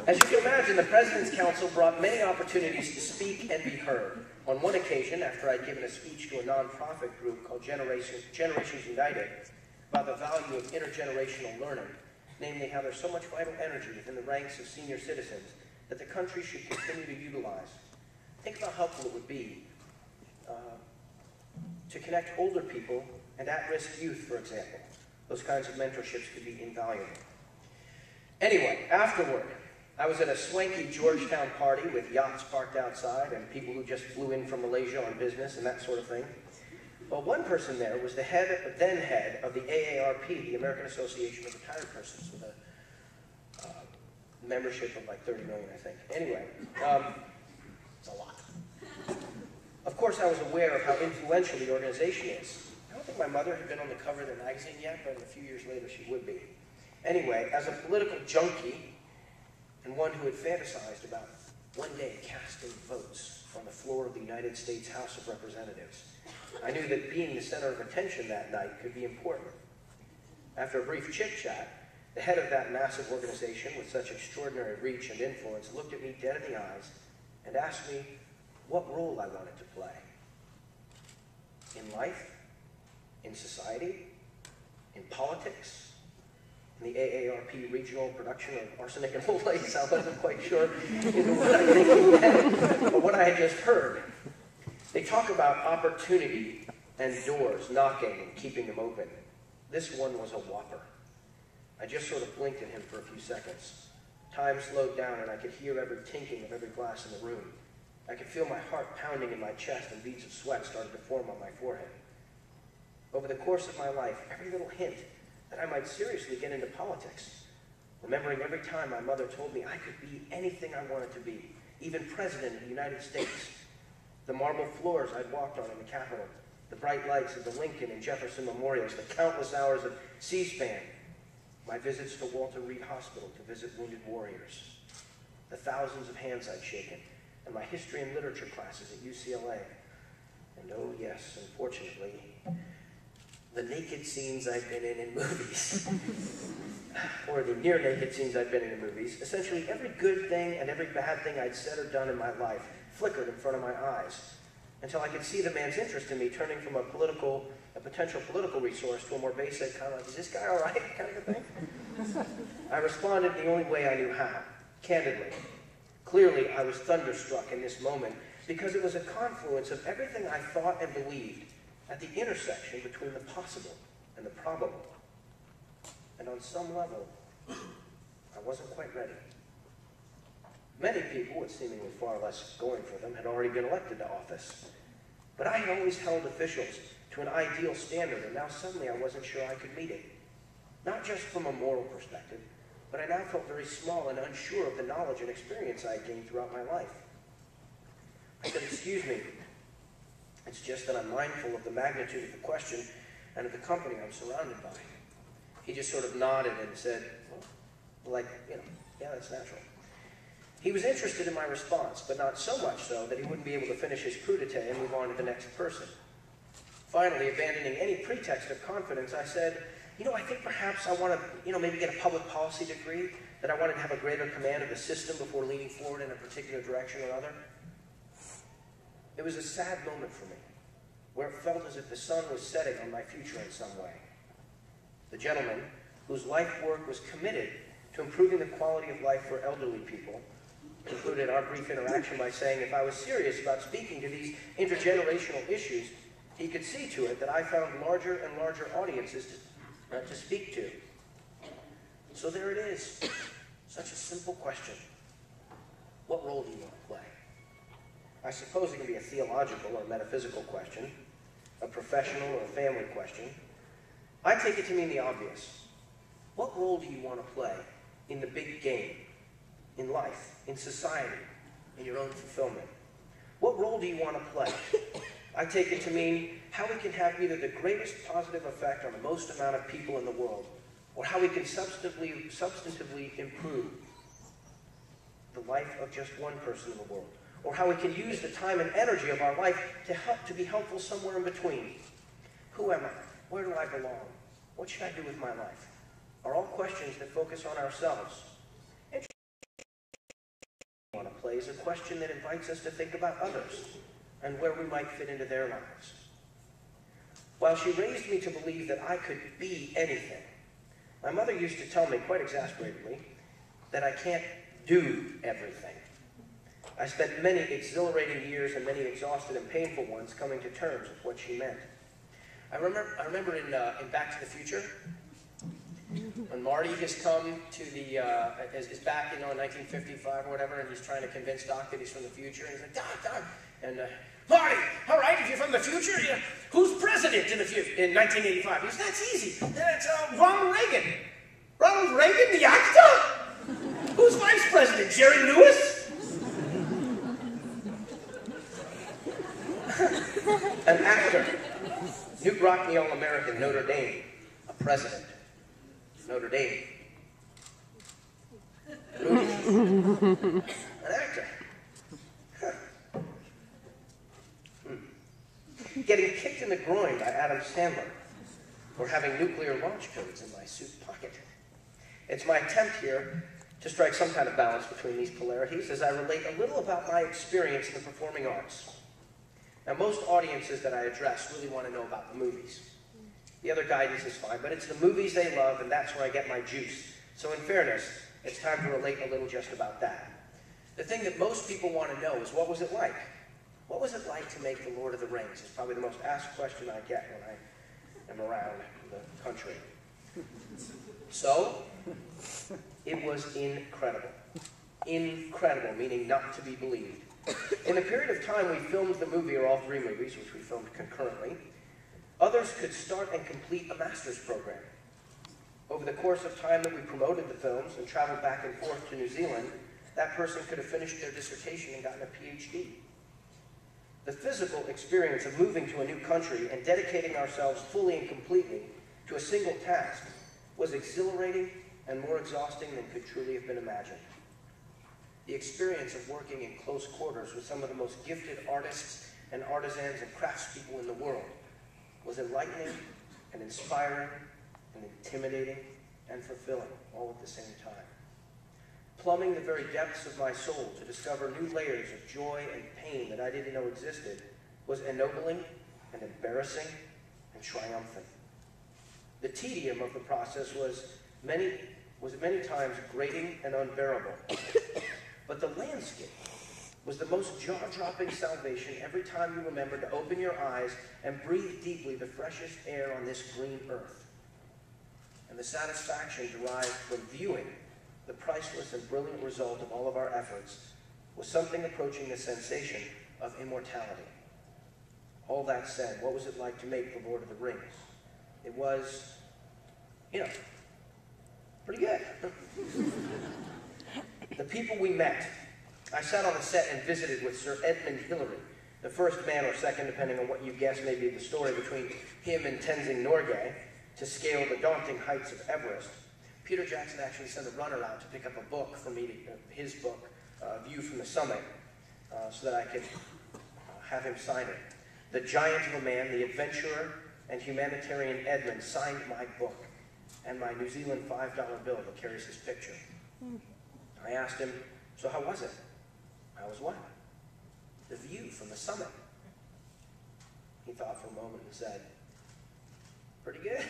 As you can imagine, the President's Council brought many opportunities to speak and be heard. On one occasion, after I'd given a speech to a nonprofit group called Generations United about the value of intergenerational learning, namely how there's so much vital energy within the ranks of senior citizens that the country should continue to utilize. Think about how helpful it would be to connect older people and at-risk youth, for example. Those kinds of mentorships could be invaluable. Anyway, afterward, I was at a swanky Georgetown party with yachts parked outside and people who just flew in from Malaysia on business and that sort of thing. Well, one person there was the then head of the AARP, the American Association of Retired Persons, with a membership of like 30 million, I think. Anyway, it's a lot. Of course, I was aware of how influential the organization is. I don't think my mother had been on the cover of the magazine yet, but a few years later she would be. Anyway, as a political junkie, and one who had fantasized about one day casting votes on the floor of the United States House of Representatives, I knew that being the center of attention that night could be important. After a brief chit-chat, the head of that massive organization with such extraordinary reach and influence looked at me dead in the eyes and asked me what role I wanted to play. In life? In society? In politics? In the AARP regional production of arsenic and old lace? I wasn't quite sure what I think he meant, but what I had just heard. They talk about opportunity and doors knocking and keeping them open. This one was a whopper. I just sort of blinked at him for a few seconds. Time slowed down and I could hear every tinking of every glass in the room. I could feel my heart pounding in my chest and beads of sweat started to form on my forehead. Over the course of my life, every little hint that I might seriously get into politics, remembering every time my mother told me I could be anything I wanted to be, even president of the United States, the marble floors I'd walked on in the Capitol, the bright lights of the Lincoln and Jefferson memorials, the countless hours of C-SPAN, my visits to Walter Reed Hospital to visit wounded warriors, the thousands of hands I'd shaken, and my history and literature classes at UCLA. And oh yes, unfortunately, the naked scenes I've been in movies, or the near-naked scenes I've been in movies. Essentially every good thing and every bad thing I'd said or done in my life flickered in front of my eyes, until I could see the man's interest in me turning from a potential political resource to a more basic kind of like, is this guy all right, kind of a thing. I responded the only way I knew how, candidly. Clearly, I was thunderstruck in this moment because it was a confluence of everything I thought and believed at the intersection between the possible and the probable. And on some level, I wasn't quite ready. Many people, with seemingly far less going for them, had already been elected to office. But I had always held officials to an ideal standard, and now suddenly I wasn't sure I could meet it. Not just from a moral perspective, but I now felt very small and unsure of the knowledge and experience I had gained throughout my life. I said, excuse me, it's just that I'm mindful of the magnitude of the question and of the company I'm surrounded by. He just sort of nodded and said, well, like, you know, yeah, that's natural. He was interested in my response, but not so much so that he wouldn't be able to finish his crudité and move on to the next person. Finally, abandoning any pretext of confidence, I said, you know, I think perhaps I want to, maybe get a public policy degree, that I wanted to have a greater command of the system before leaning forward in a particular direction or other. It was a sad moment for me, where it felt as if the sun was setting on my future in some way. The gentleman, whose life work was committed to improving the quality of life for elderly people, concluded our brief interaction by saying if I was serious about speaking to these intergenerational issues, he could see to it that I found larger and larger audiences to speak to. So there it is, such a simple question. What role do you want to play? I suppose it can be a theological or metaphysical question, a professional or a family question. I take it to mean the obvious. What role do you want to play in the big game, in life, in society, in your own fulfillment? What role do you want to play? I take it to mean how we can have either the greatest positive effect on the most amount of people in the world, or how we can substantively improve the life of just one person in the world, or how we can use the time and energy of our life to be helpful somewhere in between. Who am I? Where do I belong? What should I do with my life? Are all questions that focus on ourselves, want to play is a question that invites us to think about others and where we might fit into their lives. While she raised me to believe that I could be anything, my mother used to tell me, quite exasperatedly, that I can't do everything. I spent many exhilarating years and many exhausted and painful ones coming to terms with what she meant. I remember in Back to the Future, when Marty has come to the, is back, in 1955 or whatever, and he's trying to convince Doc that he's from the future, and he's like, Doc, and Marty, all right, if you're from the future, who's president in 1985? He says, that's easy. That's Ronald Reagan. Ronald Reagan, the actor? Who's vice president? Jerry Lewis? An actor. Newt Rockney, All-American, Notre Dame. A president. Notre Dame. An actor. Getting kicked in the groin by Adam Sandler, or having nuclear launch codes in my suit pocket. It's my attempt here to strike some kind of balance between these polarities as I relate a little about my experience in the performing arts. Now, most audiences that I address really want to know about the movies. The other guidance is fine, but it's the movies they love, and that's where I get my juice. So in fairness, it's time to relate a little just about that. The thing that most people want to know is, what was it like? What was it like to make The Lord of the Rings? It's probably the most asked question I get when I am around the country. So, it was incredible. Incredible, meaning not to be believed. In the period of time we filmed the movie, or all three movies, which we filmed concurrently, others could start and complete a master's program. Over the course of time that we promoted the films and traveled back and forth to New Zealand, that person could have finished their dissertation and gotten a PhD. The physical experience of moving to a new country and dedicating ourselves fully and completely to a single task was exhilarating and more exhausting than could truly have been imagined. The experience of working in close quarters with some of the most gifted artists and artisans and craftspeople in the world was enlightening and inspiring and intimidating and fulfilling all at the same time. Plumbing the very depths of my soul to discover new layers of joy and pain that I didn't know existed was ennobling and embarrassing and triumphant. The tedium of the process was many times grating and unbearable. But the landscape was the most jaw-dropping salvation every time you remembered to open your eyes and breathe deeply the freshest air on this green earth. And the satisfaction derived from viewing the priceless and brilliant result of all of our efforts was something approaching the sensation of immortality. All that said, what was it like to make The Lord of the Rings? It was, pretty good. The people we met. I sat on the set and visited with Sir Edmund Hillary, the first man or second, depending on what you guess may be the story, between him and Tenzing Norgay to scale the daunting heights of Everest. Peter Jackson actually sent a runner out to pick up a book for me, his book, View from the Summit, so that I could have him sign it. The giant of a man, the adventurer, and humanitarian Edmund signed my book and my New Zealand $5 bill that carries his picture. I asked him, so how was it? How was what? The view from the summit. He thought for a moment and said, pretty good.